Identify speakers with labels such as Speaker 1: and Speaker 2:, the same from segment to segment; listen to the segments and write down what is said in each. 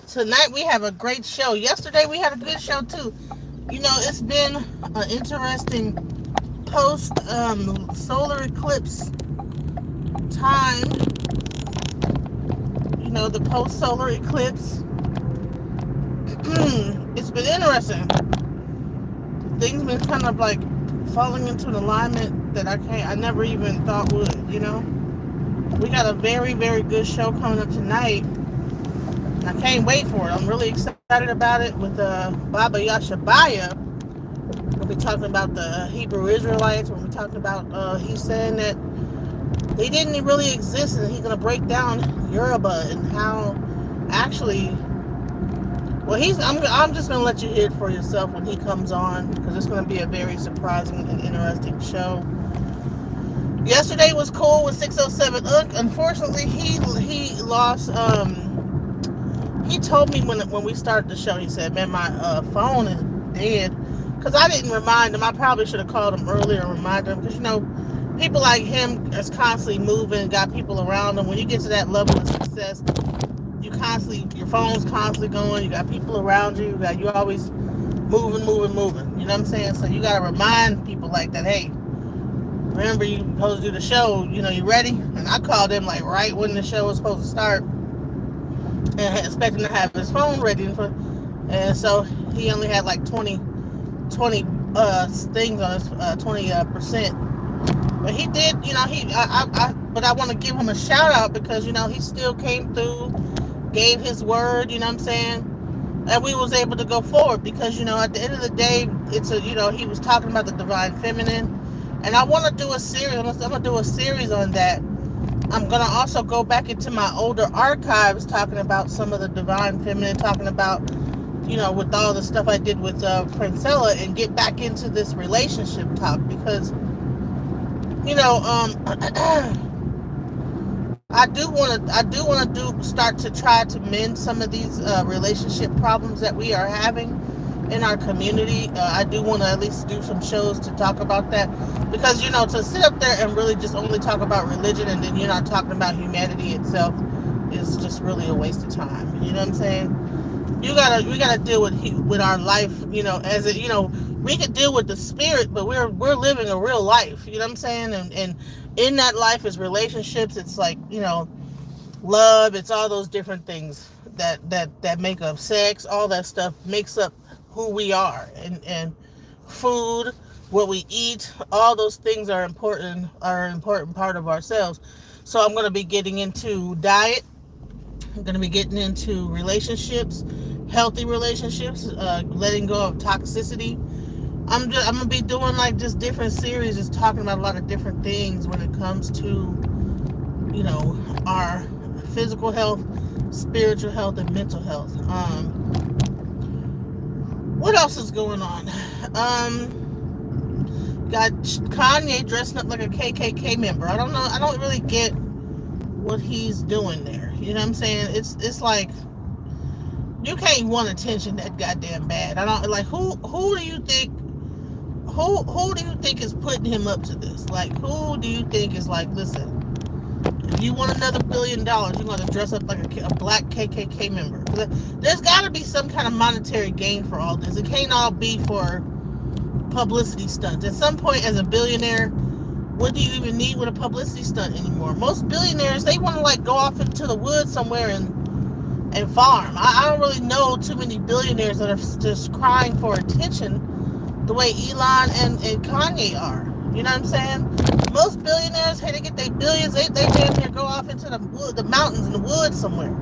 Speaker 1: Tonight we have a great show. Yesterday we had a good show too. You know, it's been an interesting post solar eclipse time. You know, the post solar eclipse. It's been interesting. Things been kind of like falling into an alignment that I never even thought would. You know, we got a very very good show coming up tonight. I can't wait for it. I'm really excited about it with Baba Yashabaya. We'll be talking about the Hebrew Israelites. We'll be talking about he's saying that they didn't really exist, and he's going to break down Yoruba and how actually. Well, I'm just going to let you hear it for yourself when he comes on, because it's going to be a very surprising and interesting show. Yesterday was cool with 607 Unfortunately, he lost. He told me when we started the show, he said, man, my phone is dead. Because I didn't remind him. I probably should have called him earlier and reminded him. Because, you know, people like him is constantly moving, got people around him. When you get to that level of success, your phone's constantly going. You got people around you. You always moving. You know what I'm saying? So you got to remind people like that, hey, remember you supposed to do the show. You know, you ready? And I called him like right when the show was supposed to start. And expecting to have his phone ready, and so he only had like 20 things on his 20%. But he did, you know, but I want to give him a shout out because, you know, he still came through, gave his word, you know what I'm saying, and we was able to go forward because, you know, at the end of the day, you know, he was talking about the divine feminine, and I want to do a series. I'm gonna do a series on that. I'm going to also go back into my older archives talking about some of the divine feminine, talking about, you know, with all the stuff I did with Princella, and get back into this relationship talk because, you know, I do want to start to try to mend some of these relationship problems that we are having in our community. I do want to at least do some shows to talk about that because, you know, to sit up there and really just only talk about religion and then you're not talking about humanity itself is just really a waste of time. You know what I'm saying? We gotta deal with our life, you know, as it, you know, we could deal with the spirit, but we're living a real life. You know what I'm saying? And in that life is relationships. It's like, you know, love. It's all those different things that make up sex. All that stuff makes up who we are, and food, what we eat, all those things are important part of ourselves. So I'm going to be getting into diet. I'm going to be getting into relationships, healthy relationships, letting go of toxicity. I'm going to be doing like just different series, just talking about a lot of different things when it comes to, you know, our physical health, spiritual health, and mental health. What else is going on? Got Kanye dressing up like a KKK member. I don't know. I don't really get what he's doing there. You know what I'm saying? It's like you can't want attention that goddamn bad. I don't like who do you think is putting him up to this? Like who do you think is like, listen, if you want another $1 billion, you're going to dress up like a black KKK member. There's got to be some kind of monetary gain for all this. It can't all be for publicity stunts. At some point, as a billionaire, what do you even need with a publicity stunt anymore? Most billionaires, they want to like go off into the woods somewhere and farm. I don't really know too many billionaires that are just crying for attention the way Elon and Kanye are. You know what I'm saying? Most billionaires, hey, they get their billions, they damn near go off into the mountains and the woods somewhere.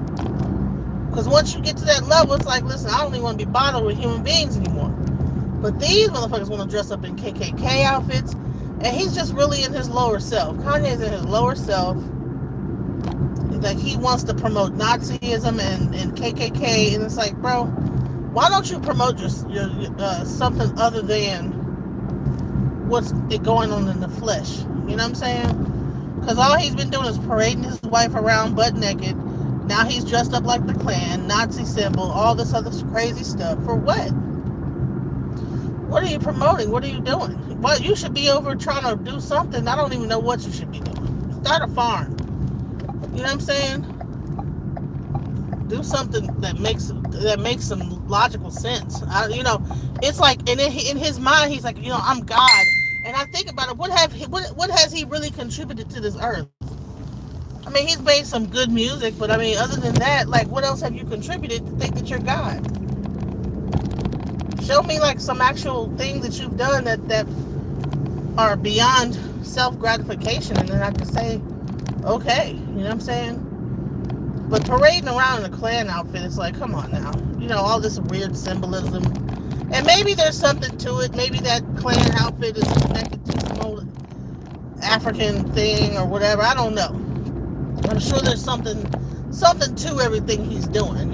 Speaker 1: Because once you get to that level, it's like, listen, I don't even want to be bothered with human beings anymore. But these motherfuckers want to dress up in KKK outfits, and he's just really in his lower self. Kanye's in his lower self. Like, he wants to promote Nazism and KKK, and it's like, bro, why don't you promote your something other than what's going on in the flesh? You know what I'm saying? Because all he's been doing is parading his wife around butt naked. Now he's dressed up like the Klan, Nazi symbol, all this other crazy stuff. For what? What are you promoting? What are you doing? Well, you should be over trying to do something. I don't even know what you should be doing. Start a farm. You know what I'm saying? Do something that makes some logical sense. It's like, and in his mind, he's like, I'm God. And I think about it. What has he really contributed to this earth? I mean, he's made some good music, but I mean, other than that, like, what else have you contributed to think that you're God? Show me like some actual things that you've done that are beyond self gratification, and then I can say, okay, you know what I'm saying? But parading around in a Klan outfit, it's like, come on now. All this weird symbolism. And maybe there's something to it. Maybe that Klan outfit is connected to some old African thing or whatever. I don't know. I'm sure there's something to everything he's doing,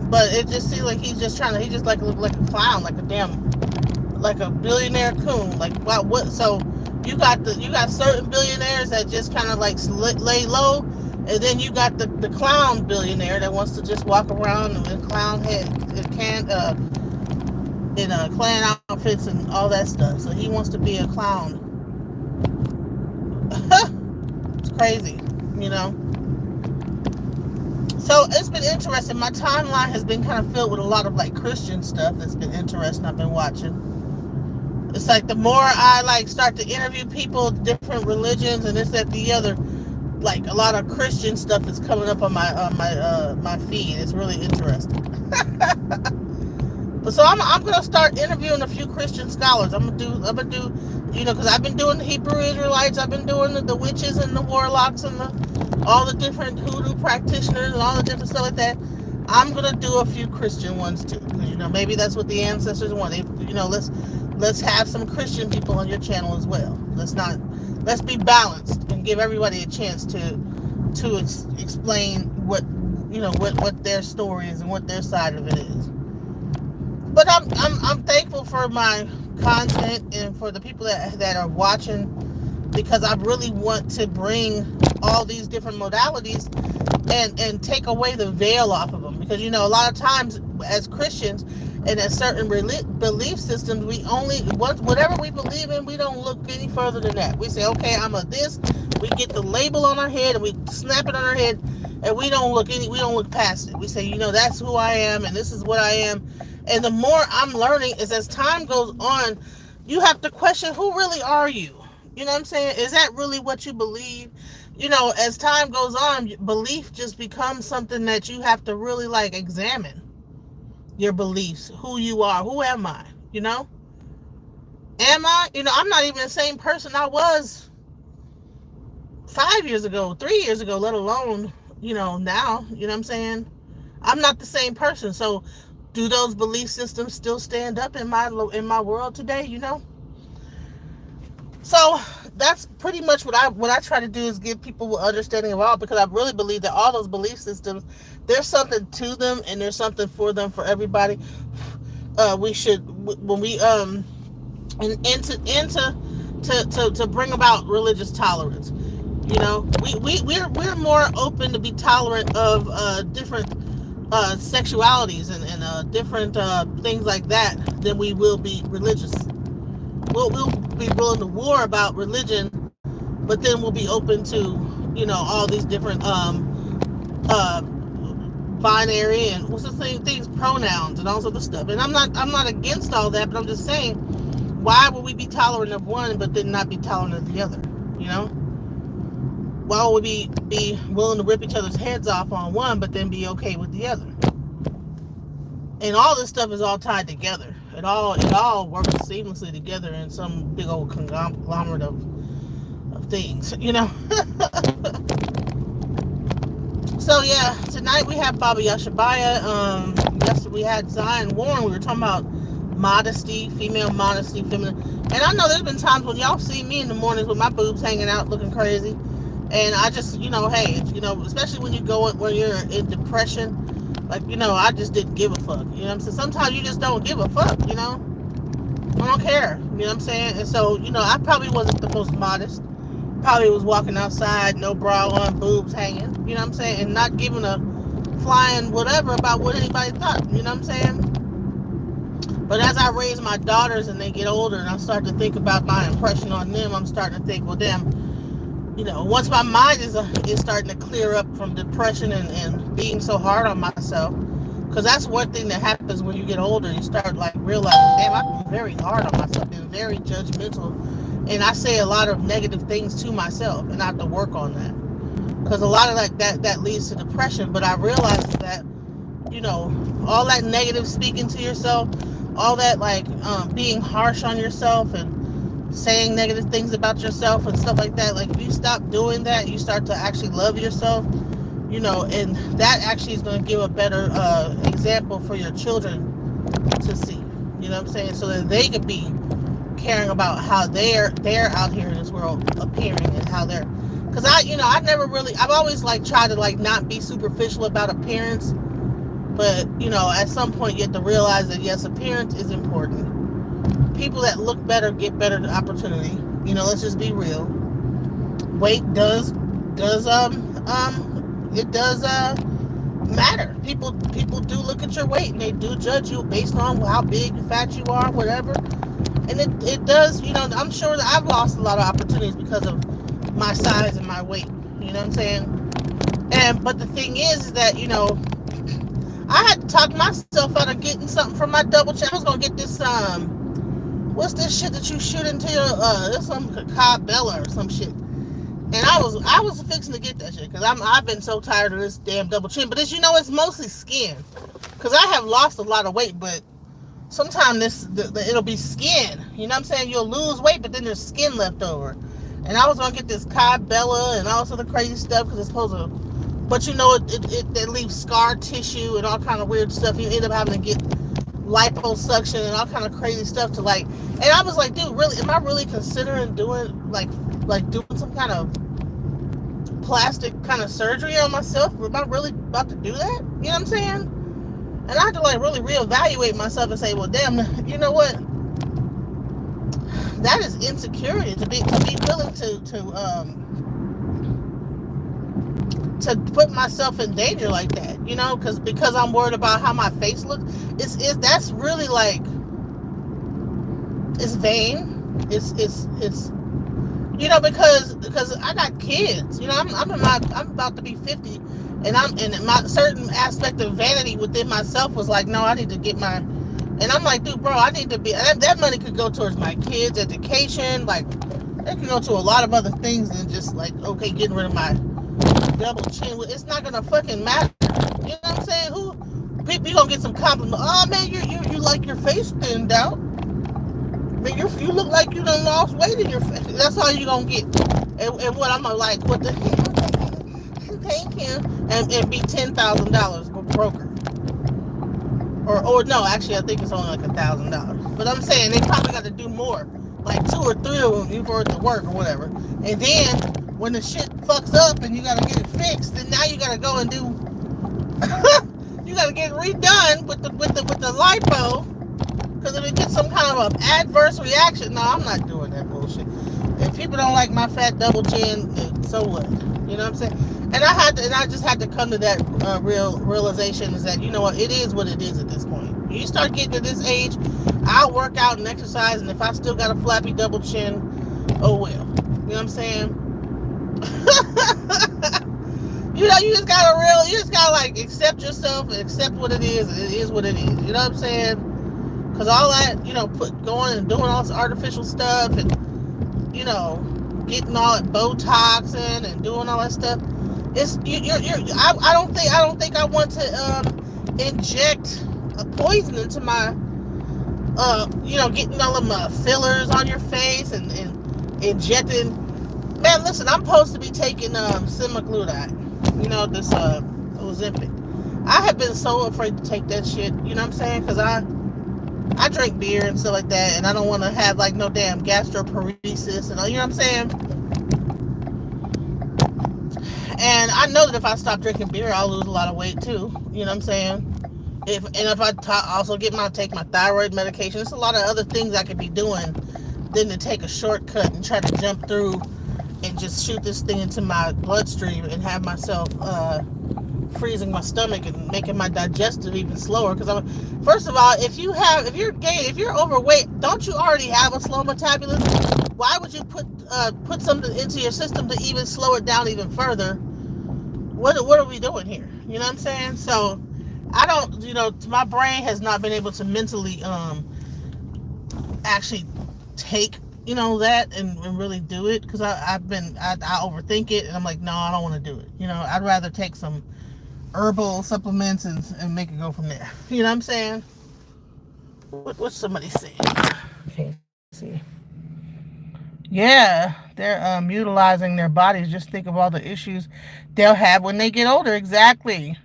Speaker 1: But it just seems like he's just like look like a clown, like a billionaire coon. Like, wow, what? So you got certain billionaires that just kind of like lay low, and then you got the clown billionaire that wants to just walk around in clown head in Klan outfits and all that stuff. So he wants to be a clown. It's crazy, So it's been interesting. My timeline has been kind of filled with a lot of like Christian stuff that's been interesting. I've been watching. It's like the more I like start to interview people, different religions, and this, that, the other, like a lot of Christian stuff is coming up on my feed. It's really interesting. But so I'm gonna start interviewing a few Christian scholars. I'm gonna do, because I've been doing the Hebrew Israelites, I've been doing the witches and the warlocks and all the different hoodoo practitioners and all the different stuff like that. I'm gonna do a few Christian ones too, because maybe that's what the ancestors want. Let's have some Christian people on your channel as well. Let's be balanced and give everybody a chance to explain what their story is and what their side of it is. But I'm thankful for my content and for the people that are watching, because I really want to bring all these different modalities and take away the veil off of them, because a lot of times as Christians and as certain belief systems, we only whatever we believe in, we don't look any further than that. We say, okay, I'm a this. We get the label on our head and we snap it on our head, and we don't look past it. We say, that's who I am and this is what I am. And the more I'm learning is, as time goes on, you have to question, who really are you? You know what I'm saying? Is that really what you believe? As time goes on, belief just becomes something that you have to really like examine your beliefs, who you are, who am I? Am I? I'm not even the same person I was 5 years ago, 3 years ago, let alone, now, you know what I'm saying? I'm not the same person. So do those belief systems still stand up in my world today, So that's pretty much what I try to do, is give people an understanding of all, because I really believe that all those belief systems, there's something to them and there's something for them, for everybody. We should, when we to bring about religious tolerance. We're more open to be tolerant of different sexualities and different things like that than we will be religious. We'll be willing to war about religion, but then we'll be open to all these different binary and what's the things, pronouns and all sorts of stuff. And I'm not against all that, but I'm just saying, why would we be tolerant of one but then not be tolerant of the other? Why would we be willing to rip each other's heads off on one but then be okay with the other? And all this stuff is all tied together. It all works seamlessly together in some big old conglomerate of things, So yeah, tonight we have Baba Yashabaya. Yesterday we had Zion Warren. We were talking about modesty, female modesty, feminine. And I know there's been times when y'all see me in the mornings with my boobs hanging out looking crazy. And I just, hey, especially when you're in depression, like, I just didn't give a fuck. You know what I'm saying? Sometimes you just don't give a fuck, I don't care. You know what I'm saying? And so, I probably wasn't the most modest. Probably was walking outside, no bra on, boobs hanging, you know what I'm saying? And not giving a flying whatever about what anybody thought, you know what I'm saying? But as I raise my daughters and they get older and I start to think about my impression on them, I'm starting to think, well, damn, Once my mind is starting to clear up from depression and being so hard on myself, because that's one thing that happens when you get older. You start like realizing, damn, I've been very hard on myself, been very judgmental, and I say a lot of negative things to myself, and I have to work on that. Because a lot of like that leads to depression. But I realized that, all that negative speaking to yourself, all that like being harsh on yourself and saying negative things about yourself and stuff like that, like if you stop doing that, you start to actually love yourself, and that actually is going to give a better example for your children to see, what I'm saying, so that they could be caring about how they're out here in this world appearing, and how they're, because I've always like tried to like not be superficial about appearance, but at some point you have to realize that yes, appearance is important. People that look better get better opportunity. Let's just be real. Weight does matter. People do look at your weight, and they do judge you based on how big, fat you are, whatever. And it does. I'm sure that I've lost a lot of opportunities because of my size and my weight. You know what I'm saying? But the thing is that I had to talk myself out of getting something from my double check. I was gonna get this what's this shit that you shoot into your some Bella or some shit. And I was fixing to get that shit because I've been so tired of this damn double chin. But it's mostly skin, because I have lost a lot of weight, but sometimes it'll be skin. You know what I'm saying? You'll lose weight, but then there's skin left over. And I was gonna get this Bella and all this other crazy stuff because it's supposed to, but it leaves scar tissue and all kind of weird stuff. You end up having to get liposuction and all kind of crazy stuff to like. And I was like, dude, really, am I really considering doing like doing some kind of plastic kind of surgery on myself? Am I really about to do that? You know what I'm saying? And I had to like really reevaluate myself and say, well, damn, you know what? That is insecurity to be willing to put myself in danger like that, because I'm worried about how my face looks. That's really like, it's vain. It's because I got kids. I'm about to be 50, and my certain aspect of vanity within myself was like, no, I need to get my. And I'm like, dude, bro, I need to be. That money could go towards my kids' education. Like, it could go to a lot of other things than just like, okay, getting rid of my double chin. It's not gonna fucking matter. You know what I'm saying? People, you gonna get some compliments. Oh man, you like your face thinned out. Man, you look like you done lost weight in your face. That's all you gonna get. And what I'm gonna like, what the thank you, and be $10,000 broker. Or no, actually I think it's only like $1,000. But I'm saying they probably got to do more, like 2 or 3 of them for it to work or whatever. And then when the shit fucks up and you gotta get it fixed, then now you gotta go and do you gotta get it redone with the lipo, because if it gets some kind of an adverse reaction, no, I'm not doing that bullshit. If people don't like my fat double chin, so what? You know what I'm saying? And I just had to come to that realization, is that, you know what, it is what it is at this point. When you start getting to this age, I'll work out and exercise, and if I still got a flappy double chin, oh well. You know what I'm saying? You just gotta like accept yourself and accept what it is. It is what it is. You know what I'm saying? Because all that, going and doing all this artificial stuff and, getting all that Botox in and doing all that stuff. I don't think I want to inject a poison into my, getting all of my fillers on your face and injecting. Man, listen, I'm supposed to be taking semaglutide. This Ozempic. I have been so afraid to take that shit. You know what I'm saying? Because I drink beer and stuff like that, and I don't want to have like no damn gastroparesis and all. You know what I'm saying? And I know that if I stop drinking beer, I'll lose a lot of weight too. You know what I'm saying? If I also take my thyroid medication, there's a lot of other things I could be doing than to take a shortcut and try to jump through and just shoot this thing into my bloodstream and have myself freezing my stomach and making my digestive even slower. Because first of all, if you're overweight, don't you already have a slow metabolism? Why would you put something into your system to even slow it down even further? What are we doing here? You know what I'm saying? So I don't, my brain has not been able to mentally actually take that and really do it, because I overthink it, and I'm like, no, I don't want to do it. I'd rather take some herbal supplements and make it go from there. You know what I'm saying? What's somebody saying? Okay, see. Yeah, they're utilizing their bodies. Just think of all the issues they'll have when they get older. Exactly.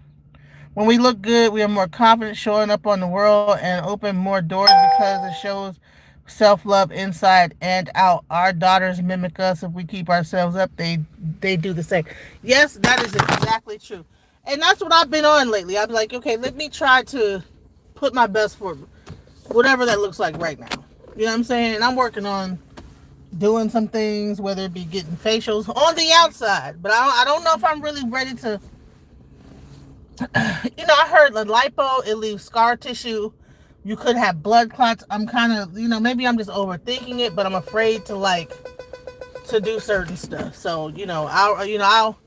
Speaker 1: When we look good, we are more confident showing up on the world and open more doors because it shows self-love inside and out. Our daughters mimic us. If we keep ourselves up, they do the same. Yes, that is exactly true. And that's what I've been on lately. I'm like, okay, let me try to put my best foot, whatever that looks like right now. You know what I'm saying? And I'm working on doing some things, whether it be getting facials on the outside. But I don't know if I'm really ready to. I heard the lipo, it leaves scar tissue. You could have blood clots. I'm kind of, maybe I'm just overthinking it, but I'm afraid to do certain stuff. So, I'll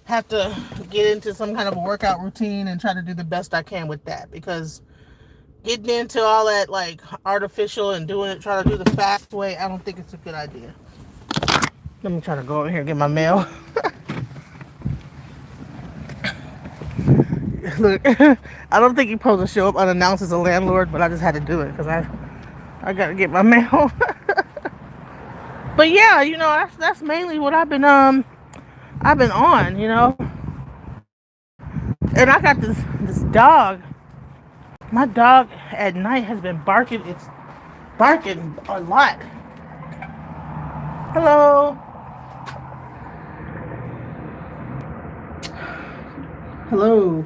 Speaker 1: have to get into some kind of a workout routine and try to do the best I can with that, because getting into all that like artificial and trying to do the fast way, I don't think it's a good idea. Let me try to go over here and get my mail. Look, I don't think you're supposed to show up unannounced as a landlord, but I just had to do it because I got to get my mail. But yeah, that's mainly what I've been on, And I got this dog. My dog at night has been barking. It's barking a lot. Hello. Hello.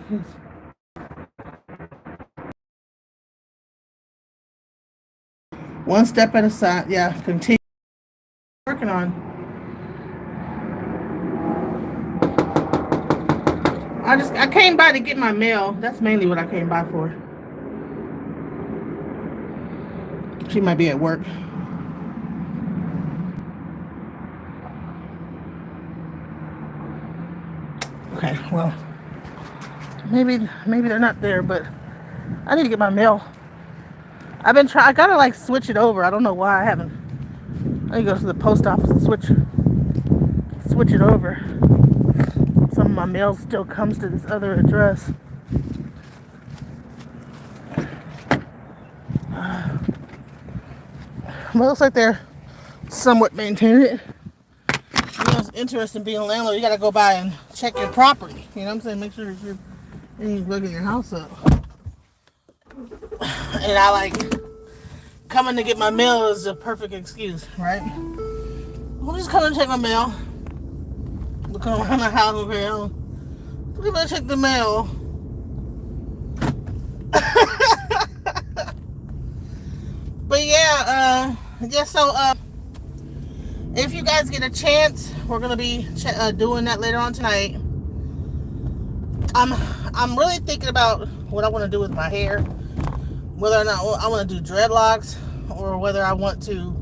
Speaker 1: One step at a time. Yeah, continue working on. I came by to get my mail. That's mainly what I came by for. She might be at work. Okay, well, maybe they're not there, but I need to get my mail. I've been trying. I gotta like switch it over. I don't know why I haven't. I need to go to the post office and switch it over. Some of my mail still comes to this other address. Well, it looks like they're somewhat maintaining it. It's interesting being a landlord. You gotta go by and check your property. You know what I'm saying? Make sure you're bugging your house up. And I like coming to get my mail is a perfect excuse, right? I'm just coming to check my mail. Looking around the house over here. We're gonna check the mail. But yeah, so if you guys get a chance, we're gonna be doing that later on tonight. I'm really thinking about what I want to do with my hair, whether or not I want to do dreadlocks or whether I want to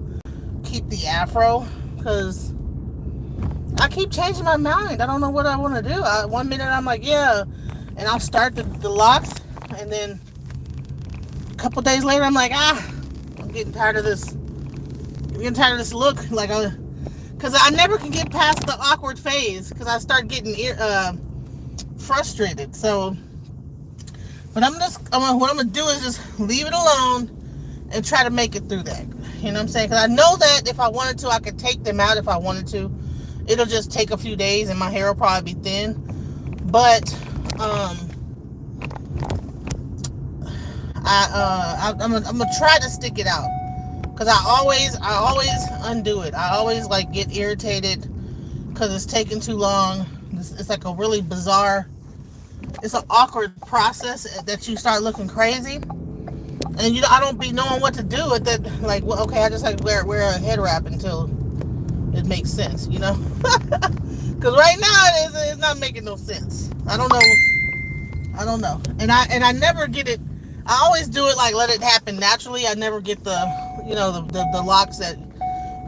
Speaker 1: keep the afro, because I keep changing my mind. I don't know what I want to do. One minute I'm like, yeah, and I'll start the locks, and then a couple days later I'm like, I'm getting tired of this. I'm getting tired of this look, like because I never can get past the awkward phase because I start getting frustrated. So, but what I'm gonna do is just leave it alone and try to make it through that. You know what I'm saying? Because I know that if I wanted to, I could take them out if I wanted to. It'll just take a few days and my hair will probably be thin. But I'm gonna try to stick it out, because I always undo it. I always like get irritated because it's taking too long. It's like a really bizarre, it's an awkward process that you start looking crazy, and I don't be knowing what to do with it. Like, well, okay, I just like wear a head wrap until it makes sense, because right now it's not making no sense. I don't know I don't know. And I never get it. I always do it like let it happen naturally. I never get the locks that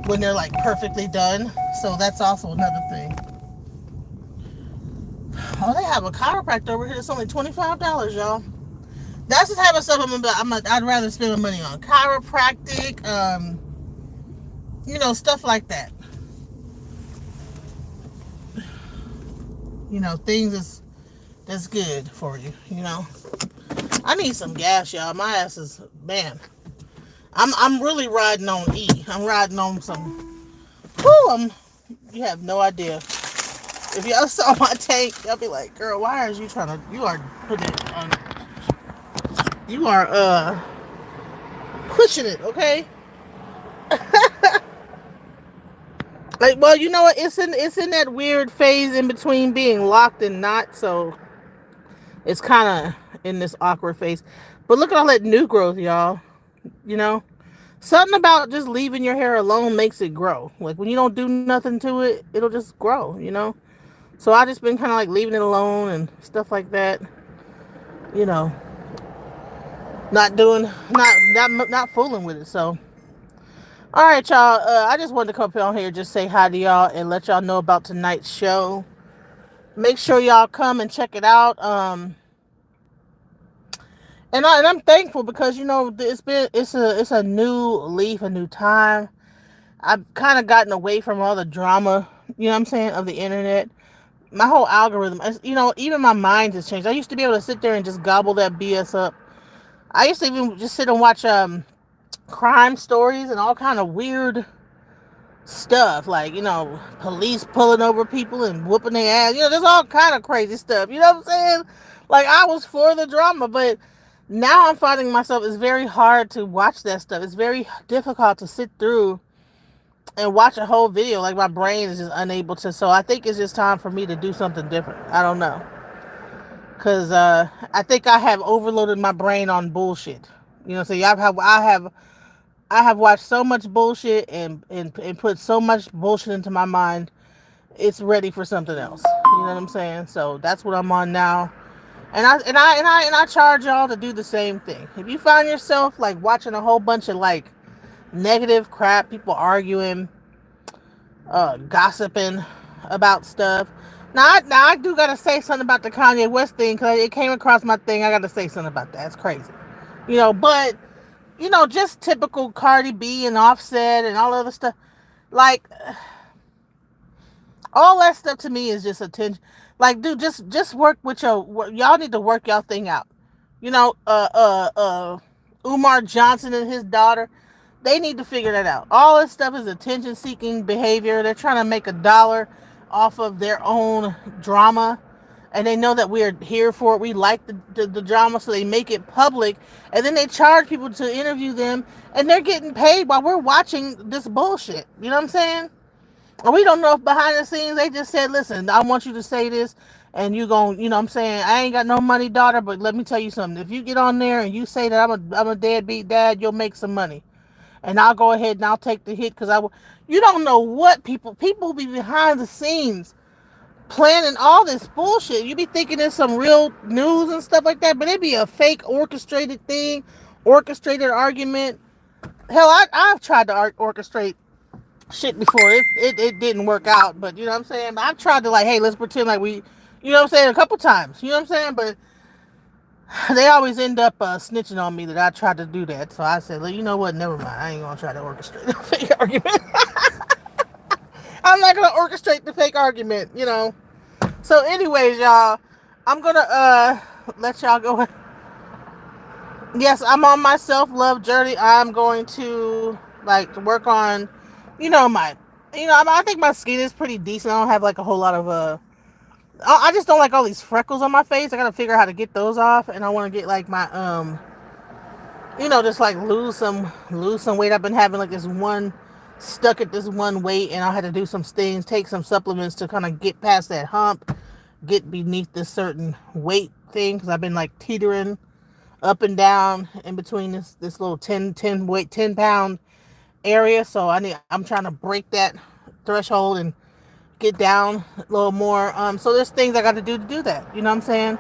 Speaker 1: when they're like perfectly done. So that's also another thing. Oh, they have a chiropractor over here. It's only $25, y'all. That's the type of stuff I'd rather spend my money on. Chiropractic, stuff like that. Things that's good for you. I need some gas, y'all. My ass is, man. I'm really riding on E. I'm riding on some. Whew, you have no idea. If y'all saw my tank, y'all be like, girl, why are you trying to? You are putting it on. You are pushing it, okay? Like, well, you know what? It's in that weird phase in between being locked and not, so it's kind of in this awkward phase. But look at all that new growth, y'all. You know, something about just leaving your hair alone makes it grow. Like when you don't do nothing to it, it'll just grow. So I just been kind of like leaving it alone and stuff like that. You know, not fooling with it. So. All right, y'all. I just wanted to come up on here, just say hi to y'all and let y'all know about tonight's show. Make sure y'all come and check it out. And I'm thankful because it's a new leaf, a new time. I've kind of gotten away from all the drama, what I'm saying, of the internet. My whole algorithm, even my mind has changed. I used to be able to sit there and just gobble that BS up. I used to even just sit and watch crime stories and all kind of weird stuff, like police pulling over people and whooping their ass. There's all kind of crazy stuff. You know what I'm saying? Like I was for the drama, but now I'm finding myself, it's very hard to watch that stuff. It's very difficult to sit through and watch a whole video. Like my brain is just unable to. So I think it's just time for me to do something different. I don't know, because I think I have overloaded my brain on bullshit. So I have watched so much bullshit and put so much bullshit into my mind. It's ready for something else. You know what I'm saying? So that's what I'm on now. And I charge y'all to do the same thing. If you find yourself like watching a whole bunch of like negative crap, people arguing, gossiping about stuff. Now I do gotta say something about the Kanye West thing, because it came across my thing. I gotta say something about that. It's crazy. But just typical Cardi B and Offset and all other stuff. Like, all that stuff to me is just attention. Like, dude, just work with y'all need to work y'all thing out. Umar Johnson and his daughter, they need to figure that out. All this stuff is attention-seeking behavior. They're trying to make $1 off of their own drama. And they know that we're here for it. We like the drama, so they make it public. And then they charge people to interview them. And they're getting paid while we're watching this bullshit. You know what I'm saying? And we don't know if behind the scenes they just said, listen, I want you to say this. And you gon', what I'm saying, I ain't got no money, daughter, but let me tell you something. If you get on there and you say that I'm a deadbeat dad, you'll make some money. And I'll go ahead and I'll take the hit, because you don't know what people be behind the scenes planning all this bullshit. You be thinking there's some real news and stuff like that, but it be a fake orchestrated thing, orchestrated argument. Hell, I've tried to orchestrate shit before. It didn't work out, but you know what I'm saying? I've tried to, like, hey, let's pretend like we, you know what I'm saying, a couple times. You know what I'm saying? But they always end up snitching on me that I tried to do that. So I said, well, you know what? Never mind. I ain't gonna try to orchestrate a fake argument. I'm not gonna orchestrate the fake argument, So anyways, y'all, I'm gonna let y'all go. Yes, I'm on my self-love journey. I'm going to like work on, I think my skin is pretty decent. I don't have like a whole lot of I just don't like all these freckles on my face. I gotta figure out how to get those off, and I want to get like my just like lose some weight. I've been having like this one stuck at this one weight, and I had to do some things, take some supplements to kind of get past that hump, get beneath this certain weight thing, because I've been like teetering up and down in between this little 10 pound area. So I'm trying to break that threshold and get down a little more. So there's things I got to do that. You know what I'm saying?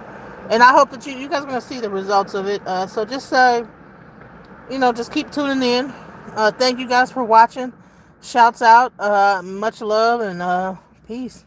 Speaker 1: And I hope that you guys are going to see the results of it. So just just keep tuning in. Thank you guys for watching. Shouts out, much love, and peace.